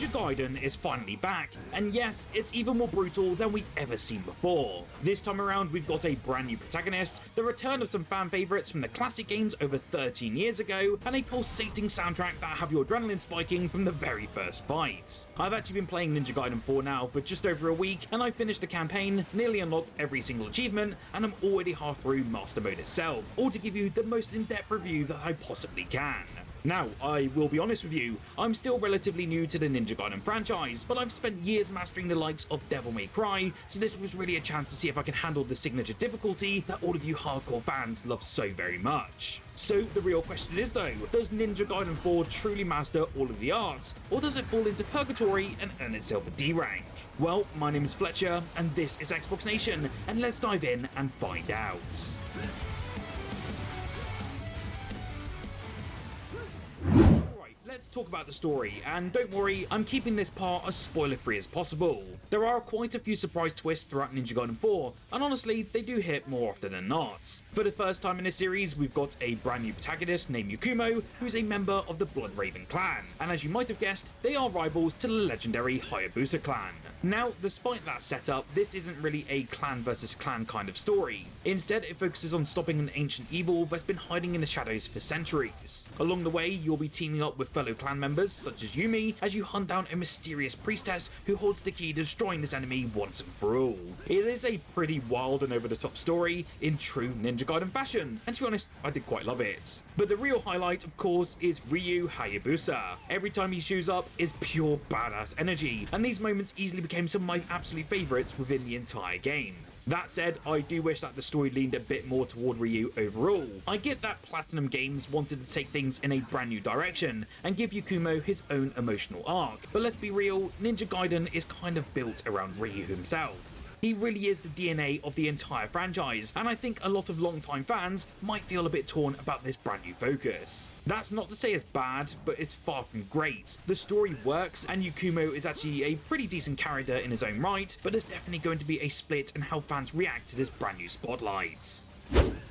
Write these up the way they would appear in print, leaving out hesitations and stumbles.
Ninja Gaiden is finally back, and yes, it's even more brutal than we've ever seen before. This time around we've got a brand new protagonist, the return of some fan favourites from the classic games over 13 years ago, and a pulsating soundtrack that have your adrenaline spiking from the very first fight. I've actually been playing Ninja Gaiden 4 now for just over a week, and I finished the campaign, nearly unlocked every single achievement, and I'm already half through Master Mode itself, all to give you the most in-depth review that I possibly can. Now, I will be honest with you, I'm still relatively new to the Ninja Gaiden franchise, but I've spent years mastering the likes of Devil May Cry, so this was really a chance to see if I can handle the signature difficulty that all of you hardcore fans love so very much. So the real question is though, does Ninja Gaiden 4 truly master all of the arts, or does it fall into purgatory and earn itself a D rank? Well, my name is Fletcher, and this is Xbox Nation, and let's dive in and find out. Let's talk about the story, and don't worry, I'm keeping this part as spoiler-free as possible. There are quite a few surprise twists throughout Ninja Gaiden 4, and honestly, they do hit more often than not. For the first time in this series, we've got a brand new protagonist named Yakumo, who's a member of the Blood Raven clan, and as you might have guessed, they are rivals to the legendary Hayabusa clan. Now, despite that setup, this isn't really a clan versus clan kind of story. Instead, it focuses on stopping an ancient evil that's been hiding in the shadows for centuries. Along the way, you'll be teaming up with fellow clan members, such as Yumi, as you hunt down a mysterious priestess who holds the key to destroying this enemy once and for all. It is a pretty wild and over-the-top story in true Ninja Gaiden fashion, and to be honest, I did quite love it. But the real highlight, of course, is Ryu Hayabusa. Every time he shows up is pure badass energy, and these moments easily became some of my absolute favourites within the entire game. That said, I do wish that the story leaned a bit more toward Ryu overall. I get that Platinum Games wanted to take things in a brand new direction and give Yakumo his own emotional arc, but let's be real, Ninja Gaiden is kind of built around Ryu himself. He really is the DNA of the entire franchise, and I think a lot of long-time fans might feel a bit torn about this brand new focus. That's not to say it's bad, but it's far from great. The story works, and Yakumo is actually a pretty decent character in his own right, but there's definitely going to be a split in how fans react to this brand new spotlight.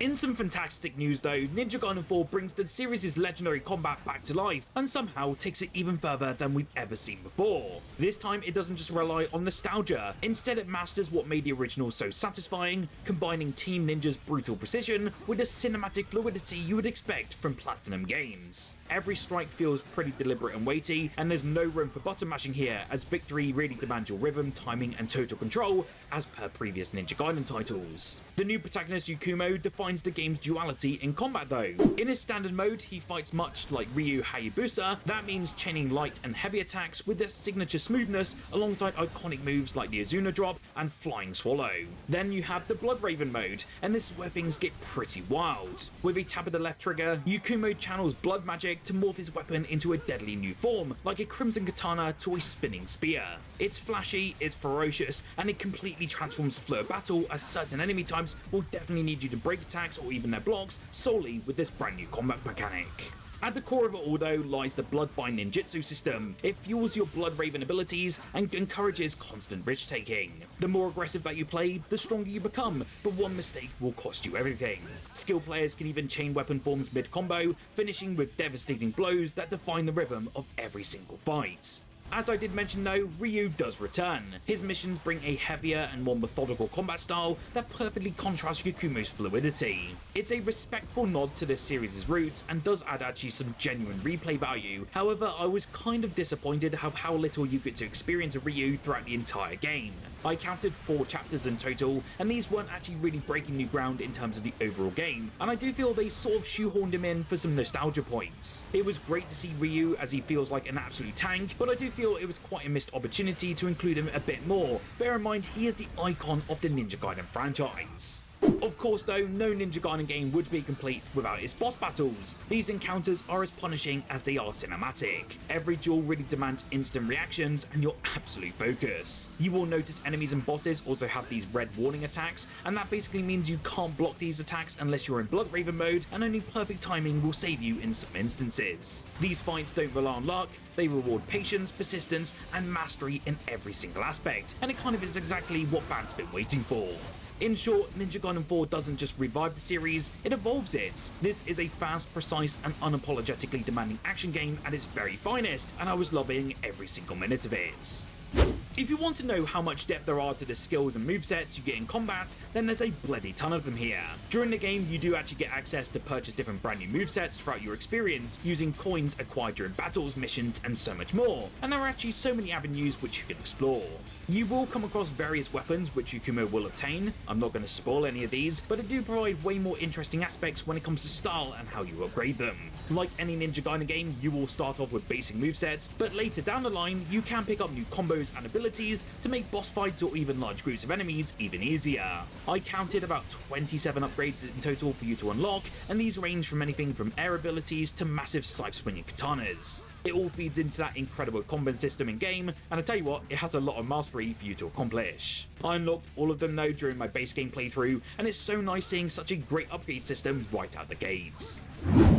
In some fantastic news though, Ninja Gaiden 4 brings the series' legendary combat back to life and somehow takes it even further than we've ever seen before. This time it doesn't just rely on nostalgia, instead it masters what made the original so satisfying, combining Team Ninja's brutal precision with the cinematic fluidity you would expect from Platinum Games. Every strike feels pretty deliberate and weighty, and there's no room for button mashing here, as victory really demands your rhythm, timing and total control, as per previous Ninja Gaiden titles. The new protagonist Yakumo defines the game's duality in combat though. In his standard mode, he fights much like Ryu Hayabusa. That means chaining light and heavy attacks with their signature smoothness alongside iconic moves like the Azuna drop and Flying Swallow. Then you have the Blood Raven mode, and this is where things get pretty wild. With a tap of the left trigger, Yakumo channels blood magic to morph his weapon into a deadly new form, like a crimson katana to a spinning spear. It's flashy, it's ferocious, and it completely transforms the flow of battle, as certain enemy types will definitely need you to break attacks or even their blocks solely with this brand new combat mechanic. At the core of it all though lies the Bloodbind ninjutsu system. It fuels your Blood Raven abilities and encourages constant risk taking. The more aggressive that you play, the stronger you become, but one mistake will cost you everything. Skilled players can even chain weapon forms mid-combo, finishing with devastating blows that define the rhythm of every single fight. As I did mention though, Ryu does return. His missions bring a heavier and more methodical combat style that perfectly contrasts Yakumo's fluidity. It's a respectful nod to the series' roots and does add actually some genuine replay value. However, I was kind of disappointed how little you get to experience of Ryu throughout the entire game. I counted 4 chapters in total, and these weren't actually really breaking new ground in terms of the overall game, and I do feel they sort of shoehorned him in for some nostalgia points. It was great to see Ryu as he feels like an absolute tank, but I do feel it was quite a missed opportunity to include him a bit more. Bear in mind, he is the icon of the Ninja Gaiden franchise. Of course though, no Ninja Gaiden game would be complete without its boss battles. These encounters are as punishing as they are cinematic. Every duel really demands instant reactions and your absolute focus. You will notice enemies and bosses also have these red warning attacks, and that basically means you can't block these attacks unless you're in Blood Raven mode, and only perfect timing will save you in some instances. These fights don't rely on luck, They reward patience, persistence, and mastery in every single aspect, and it kind of is exactly what fans have been waiting for. In short, Ninja Gaiden 4 doesn't just revive the series, it evolves it. This is a fast, precise, and unapologetically demanding action game at its very finest, and I was loving every single minute of it. If you want to know how much depth there are to the skills and movesets you get in combat, then there's a bloody ton of them here. During the game, you do actually get access to purchase different brand new movesets throughout your experience, using coins acquired during battles, missions, and so much more, and there are actually so many avenues which you can explore. You will come across various weapons which Yukumo will obtain. I'm not going to spoil any of these, but they do provide way more interesting aspects when it comes to style and how you upgrade them. Like any Ninja Gaiden game, you will start off with basic movesets, but later down the line, you can pick up new combos and abilities to make boss fights or even large groups of enemies even easier. I counted about 27 upgrades in total for you to unlock, and these range from anything from air abilities to massive scythe-swinging katanas. It all feeds into that incredible combat system in game, and I tell you what, it has a lot of mastery for you to accomplish. I unlocked all of them though during my base game playthrough, and it's so nice seeing such a great upgrade system right out the gates.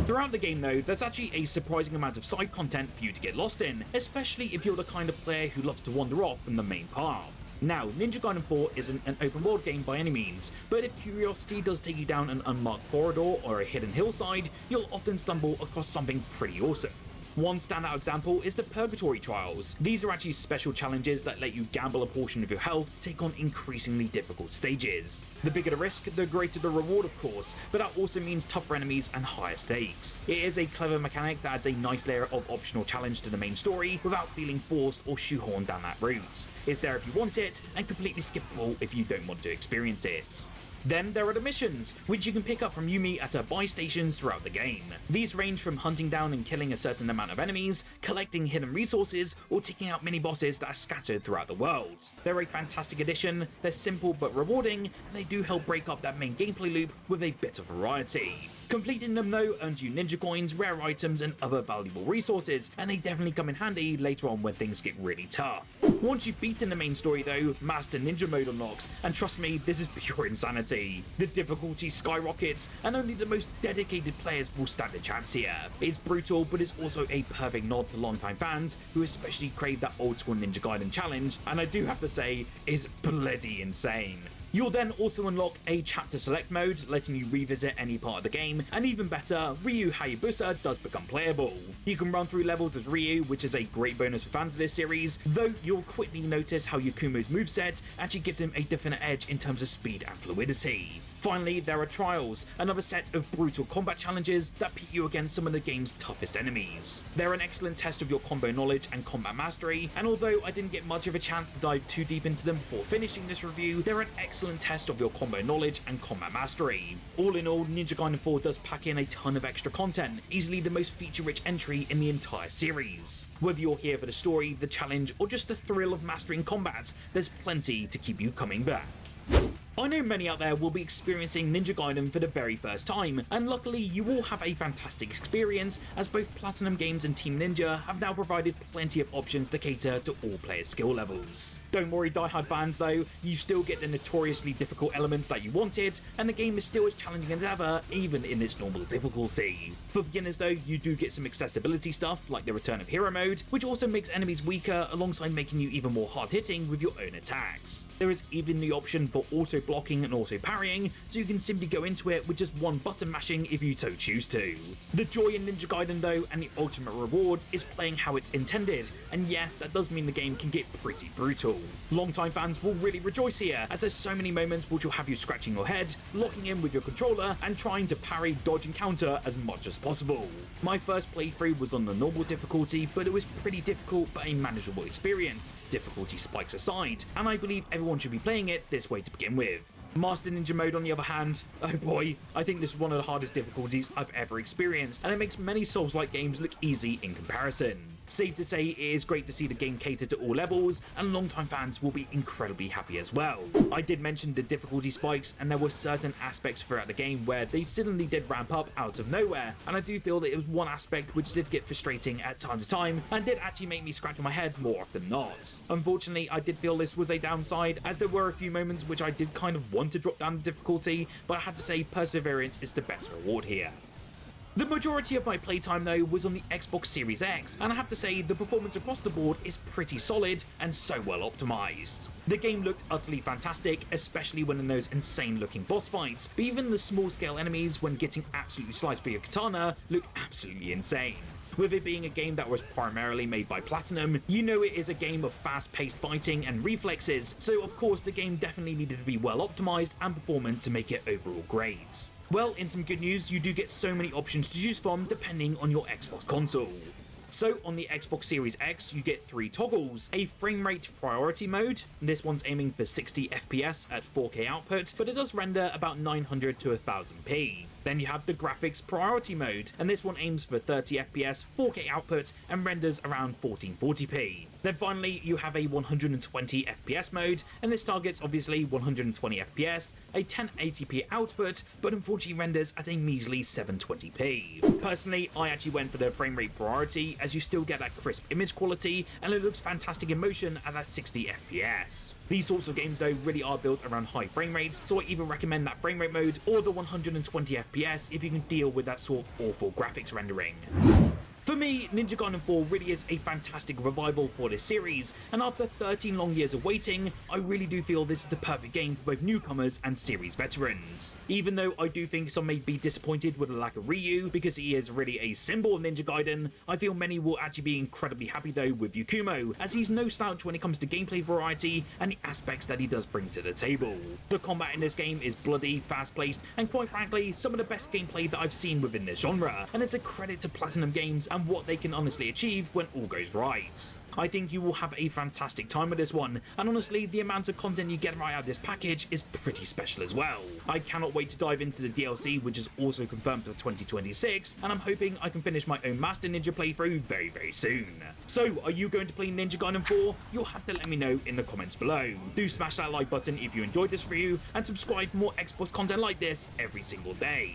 Throughout the game though, there's actually a surprising amount of side content for you to get lost in, especially if you're the kind of player who loves to wander off from the main path. Now, Ninja Gaiden 4 isn't an open world game by any means, but if curiosity does take you down an unmarked corridor or a hidden hillside, you'll often stumble across something pretty awesome. One standout example is the Purgatory Trials. These are actually special challenges that let you gamble a portion of your health to take on increasingly difficult stages. The bigger the risk, the greater the reward of course, but that also means tougher enemies and higher stakes. It is a clever mechanic that adds a nice layer of optional challenge to the main story without feeling forced or shoehorned down that route. It's there if you want it, and completely skippable if you don't want to experience it. Then there are the missions, which you can pick up from Yumi at her buy stations throughout the game. These range from hunting down and killing a certain amount of enemies, collecting hidden resources, or taking out mini-bosses that are scattered throughout the world. They're a fantastic addition, they're simple but rewarding, and they do help break up that main gameplay loop with a bit of variety. Completing them though earns you ninja coins, rare items, and other valuable resources, and they definitely come in handy later on when things get really tough. Once you've beaten the main story though, Master Ninja Mode unlocks, and trust me, this is pure insanity. The difficulty skyrockets, and only the most dedicated players will stand a chance here. It's brutal, but it's also a perfect nod to longtime fans who especially crave that old school Ninja Gaiden challenge, and I do have to say, is bloody insane. You'll then also unlock a chapter select mode, letting you revisit any part of the game, and even better, Ryu Hayabusa does become playable. You can run through levels as Ryu, which is a great bonus for fans of this series, though you'll quickly notice how Yakumo's moveset actually gives him a definite edge in terms of speed and fluidity. Finally, there are Trials, another set of brutal combat challenges that pit you against some of the game's toughest enemies. They're an excellent test of your combo knowledge and combat mastery, and although I didn't get much of a chance to dive too deep into them before finishing this review, they're an excellent test of your combo knowledge and combat mastery. All in all, Ninja Gaiden 4 does pack in a ton of extra content, easily the most feature-rich entry in the entire series. Whether you're here for the story, the challenge, or just the thrill of mastering combat, there's plenty to keep you coming back. I know many out there will be experiencing Ninja Gaiden for the very first time, and luckily you will have a fantastic experience as both Platinum Games and Team Ninja have now provided plenty of options to cater to all players' skill levels. Don't worry diehard fans though, you still get the notoriously difficult elements that you wanted, and the game is still as challenging as ever, even in its normal difficulty. For beginners though, you do get some accessibility stuff like the Return of Hero mode, which also makes enemies weaker alongside making you even more hard hitting with your own attacks. There is even the option for auto blocking and auto parrying, so you can simply go into it with just one button mashing if you so choose to. The joy in Ninja Gaiden though, and the ultimate reward, is playing how it's intended, and yes, that does mean the game can get pretty brutal. Longtime fans will really rejoice here, as there's so many moments which will have you scratching your head, locking in with your controller, and trying to parry, dodge and counter as much as possible. My first playthrough was on the normal difficulty, but it was pretty difficult but a manageable experience, difficulty spikes aside, and I believe everyone should be playing it this way to begin with. Master Ninja Mode on the other hand, oh boy, I think this is one of the hardest difficulties I've ever experienced, and it makes many Souls-like games look easy in comparison. Safe to say, it is great to see the game cater to all levels, and longtime fans will be incredibly happy as well. I did mention the difficulty spikes, and there were certain aspects throughout the game where they suddenly did ramp up out of nowhere, and I do feel that it was one aspect which did get frustrating at time to time, and did actually make me scratch my head more often than not. Unfortunately, I did feel this was a downside, as there were a few moments which I did kind of want to drop down the difficulty, but I had to say perseverance is the best reward here. The majority of my playtime though was on the Xbox Series X, and I have to say the performance across the board is pretty solid and so well optimized. The game looked utterly fantastic, especially when in those insane looking boss fights, but even the small scale enemies when getting absolutely sliced by your katana look absolutely insane. With it being a game that was primarily made by Platinum, you know it is a game of fast-paced fighting and reflexes, so of course the game definitely needed to be well optimized and performant to make it overall great. Well, in some good news, you do get so many options to choose from depending on your Xbox console. So on the Xbox Series X, you get 3 toggles: a frame rate priority mode, this one's aiming for 60 FPS at 4K output, but it does render about 900 to 1000p. Then you have the graphics priority mode, and this one aims for 30 FPS, 4K output, and renders around 1440p. Then finally, you have a 120 FPS mode, and this targets obviously 120 FPS, a 1080p output, but unfortunately renders at a measly 720p. Personally, I actually went for the frame rate priority, as you still get that crisp image quality, and it looks fantastic in motion at that 60 FPS. These sorts of games though really are built around high frame rates, so I either recommend that frame rate mode or the 120 FPS if you can deal with that sort of awful graphics rendering. For me, Ninja Gaiden 4 really is a fantastic revival for this series, and after 13 long years of waiting, I really do feel this is the perfect game for both newcomers and series veterans. Even though I do think some may be disappointed with the lack of Ryu, because he is really a symbol of Ninja Gaiden, I feel many will actually be incredibly happy though with Yukumo, as he's no slouch when it comes to gameplay variety and the aspects that he does bring to the table. The combat in this game is bloody, fast-paced, and quite frankly, some of the best gameplay that I've seen within this genre, and it's a credit to Platinum Games and what they can honestly achieve when all goes right. I think you will have a fantastic time with this one, and honestly, the amount of content you get right out of this package is pretty special as well. I cannot wait to dive into the DLC, which is also confirmed for 2026, and I'm hoping I can finish my own Master Ninja playthrough very, very soon. So, are you going to play Ninja Gaiden 4? You'll have to let me know in the comments below. Do smash that like button if you enjoyed this review, and subscribe for more Xbox content like this every single day.